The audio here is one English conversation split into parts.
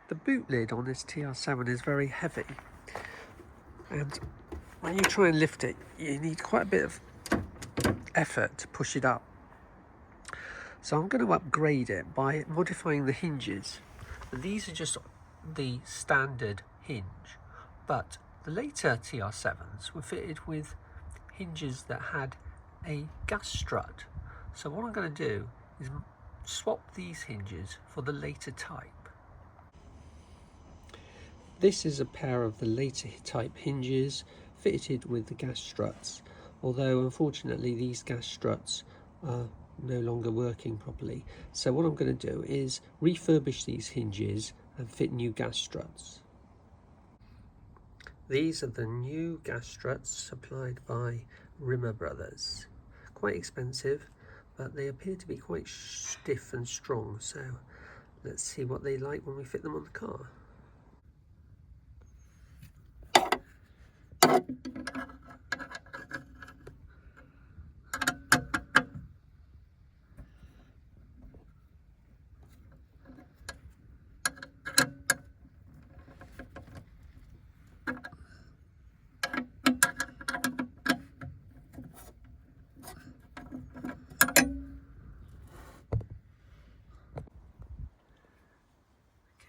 The boot lid on this TR7 is very heavy, and when you try and lift it, you need quite a bit of effort to push it up. So I'm going to upgrade it by modifying the hinges. And these are just the standard hinge, but the later TR7s were fitted with hinges that had a gas strut. So what I'm going to do is swap these hinges for the later type. This is a pair of the later type hinges fitted with the gas struts, although unfortunately these gas struts are no longer working properly. So what I'm going to do is refurbish these hinges and fit new gas struts. These are the new gas struts supplied by Rimmer Brothers. Quite expensive, but they appear to be quite stiff and strong, so let's see what they like when we fit them on the car.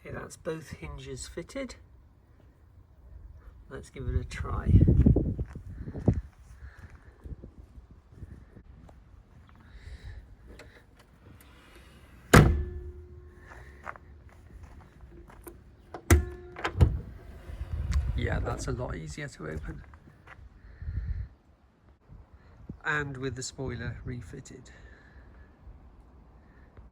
Okay, that's both hinges fitted. Let's give it a try. Yeah, that's a lot easier to open. And with the spoiler refitted.